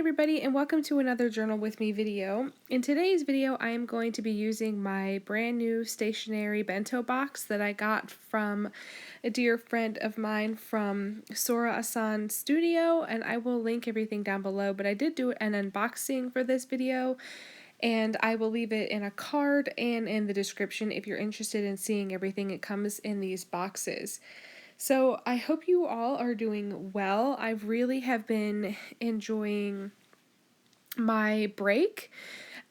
everybody, and welcome to another Journal with Me video. In today's video, I am going to be using my brand new stationery bento box that I got from a dear friend of mine from Sora Asan Studio, and I will link everything down below, but I did do an unboxing for this video, and I will leave it in a card and in the description if you're interested in seeing everything. It comes in these boxes. So I hope you all are doing well. I really have been enjoying my break.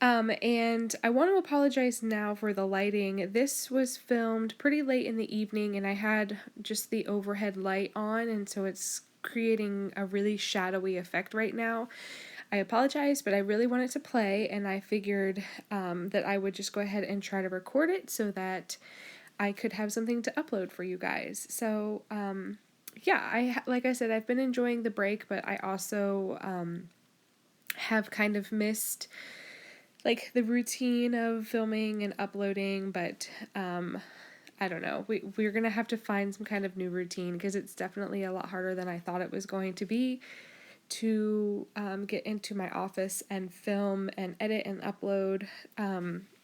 And I want to apologize now for the lighting. This was filmed pretty late in the evening and I had just the overhead light on, and so it's creating a really shadowy effect right now. I apologize, but I really wanted to play, and I figured that I would just go ahead and try to record it so that I could have something to upload for you guys. So, yeah, like I said, I've been enjoying the break, but I also have kind of missed like the routine of filming and uploading, but I don't know. We're gonna have to find some kind of new routine because it's definitely a lot harder than I thought it was going to be to get into my office and film and edit and upload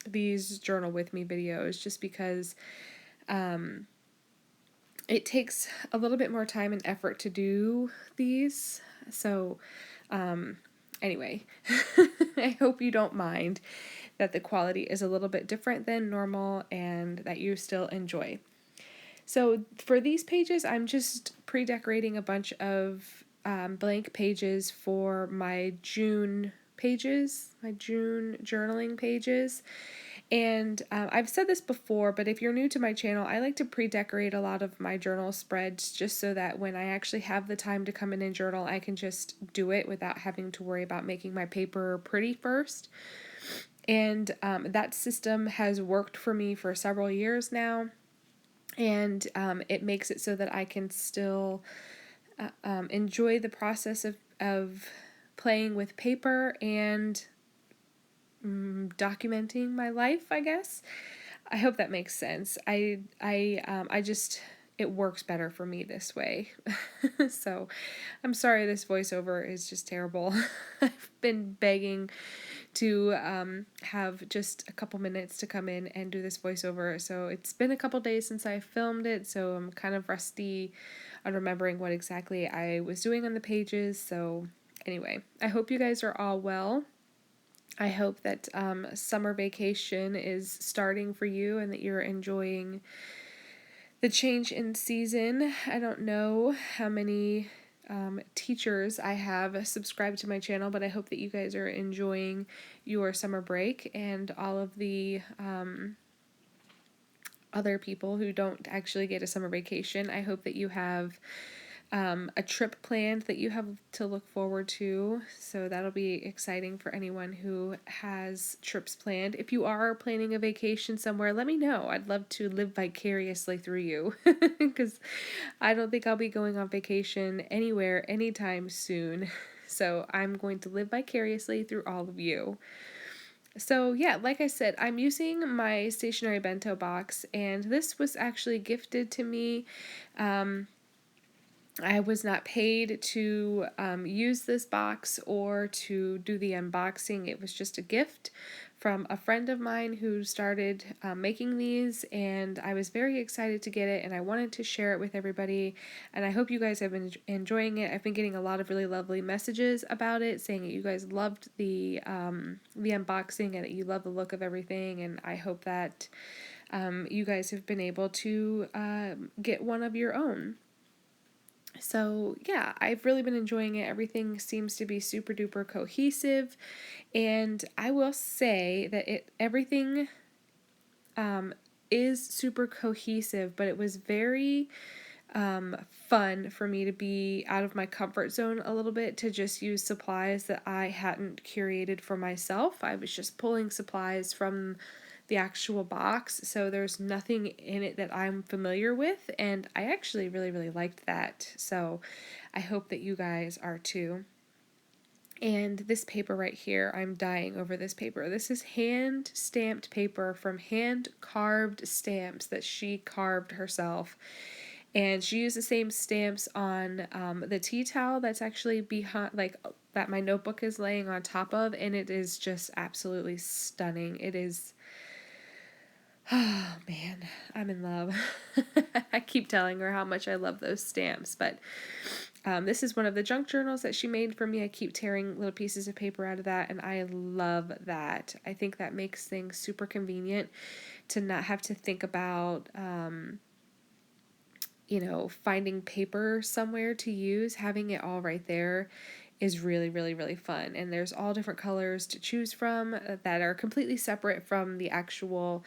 these Journal with Me videos, just because it takes a little bit more time and effort to do these. So anyway, I hope you don't mind that the quality is a little bit different than normal and that you still enjoy. So for these pages, I'm just pre-decorating a bunch of blank pages for my June pages, my June journaling pages. And I've said this before, but if you're new to my channel, I like to pre-decorate a lot of my journal spreads just so that when I actually have the time to come in and journal, I can just do it without having to worry about making my paper pretty first. And that system has worked for me for several years now, and it makes it so that I can still enjoy the process of playing with paper and documenting my life, I guess. I hope that makes sense. I just, it works better for me this way. So I'm sorry this voiceover is just terrible. I've been begging to have just a couple minutes to come in and do this voiceover. So it's been a couple days since I filmed it, so I'm kind of rusty on remembering what exactly I was doing on the pages. So anyway, I hope you guys are all well. I hope that summer vacation is starting for you and that you're enjoying the change in season. I don't know how many teachers I have subscribed to my channel, but I hope that you guys are enjoying your summer break, and all of the other people who don't actually get a summer vacation. I hope that you have a trip planned that you have to look forward to, so that'll be exciting for anyone who has trips planned. If you are planning a vacation somewhere, let me know. I'd love to live vicariously through you because I don't think I'll be going on vacation anywhere anytime soon. So I'm going to live vicariously through all of you. So yeah, like I said, I'm using my stationery bento box, and this was actually gifted to me. I was not paid to use this box or to do the unboxing. It was just a gift from a friend of mine who started making these, and I was very excited to get it, and I wanted to share it with everybody, and I hope you guys have been enjoying it. I've been getting a lot of really lovely messages about it, saying that you guys loved the unboxing and that you love the look of everything, and I hope that you guys have been able to get one of your own. So yeah, I've really been enjoying it. Everything seems to be super duper cohesive, and I will say that everything is super cohesive, but it was very fun for me to be out of my comfort zone a little bit, to just use supplies that I hadn't curated for myself. I was just pulling supplies from the actual box, so there's nothing in it that I'm familiar with, and I actually really, really liked that. So I hope that you guys are too. And this paper right here, I'm dying over this paper. This is hand stamped paper from hand carved stamps that she carved herself. And she used the same stamps on the tea towel that's actually behind, like that my notebook is laying on top of, and it is just absolutely stunning. It is, oh man, I'm in love. I keep telling her how much I love those stamps, but this is one of the junk journals that she made for me. I keep tearing little pieces of paper out of that, and I love that. I think that makes things super convenient to not have to think about, finding paper somewhere to use. Having it all right there is really, really, really fun. And there's all different colors to choose from that are completely separate from the actual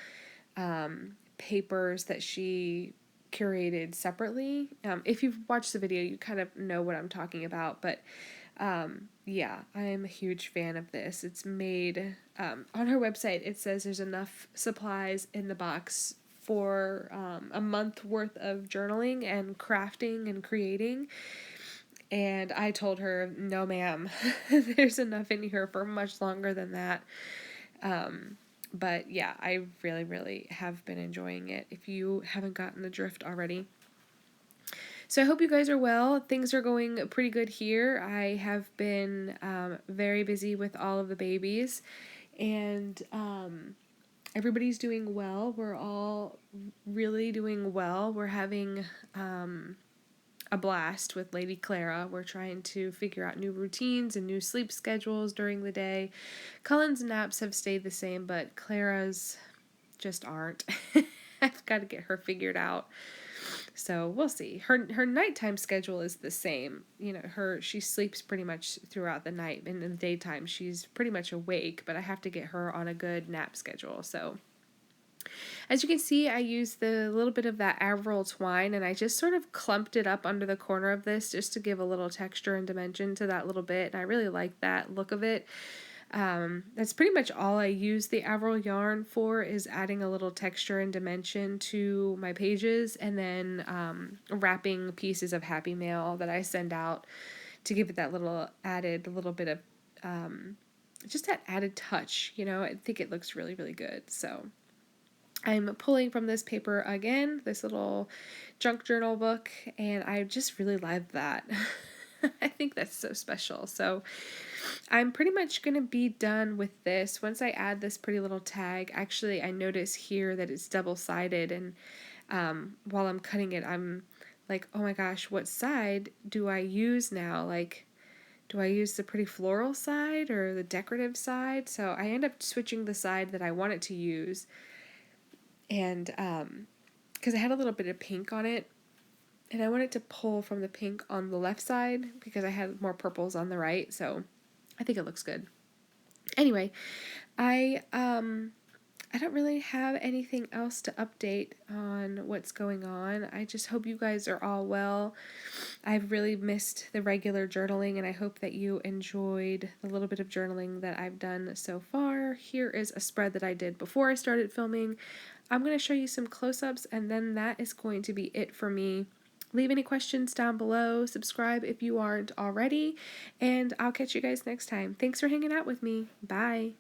papers that she curated separately. If you've watched the video, you kind of know what I'm talking about, but yeah, I'm a huge fan of this. It's made, on her website, it says there's enough supplies in the box for a month worth of journaling and crafting and creating. And I told her, no, ma'am, there's enough in here for much longer than that. But yeah, I really, really have been enjoying it, if you haven't gotten the drift already. So I hope you guys are well. Things are going pretty good here. I have been very busy with all of the babies, and everybody's doing well. We're all really doing well. We're having a blast with Lady Clara. We're trying to figure out new routines and new sleep schedules during the day. Cullen's naps have stayed the same, but Clara's just aren't. I've got to get her figured out. So we'll see. Her nighttime schedule is the same. She sleeps pretty much throughout the night, and in the daytime she's pretty much awake, but I have to get her on a good nap schedule. So as you can see, I used the little bit of that Avril twine, and I just sort of clumped it up under the corner of this just to give a little texture and dimension to that little bit, and I really like that look of it. That's pretty much all I use the Avril yarn for, is adding a little texture and dimension to my pages, and then wrapping pieces of Happy Mail that I send out to give it that little bit of just that added touch. I think it looks really, really good. So I'm pulling from this paper again, this little junk journal book, and I just really love that. I think that's so special. So I'm pretty much going to be done with this. Once I add this pretty little tag, actually I notice here that it's double-sided, and while I'm cutting it, I'm like, oh my gosh, what side do I use now? Like, do I use the pretty floral side or the decorative side? So I end up switching the side that I want it to use, and because I had a little bit of pink on it, and I wanted to pull from the pink on the left side because I had more purples on the right, so I think it looks good. Anyway, I don't really have anything else to update on what's going on. I just hope you guys are all well. I've really missed the regular journaling, and I hope that you enjoyed the little bit of journaling that I've done so far. Here is a spread that I did before I started filming. I'm going to show you some close-ups, and then that is going to be it for me. Leave any questions down below, subscribe if you aren't already, and I'll catch you guys next time. Thanks for hanging out with me. Bye.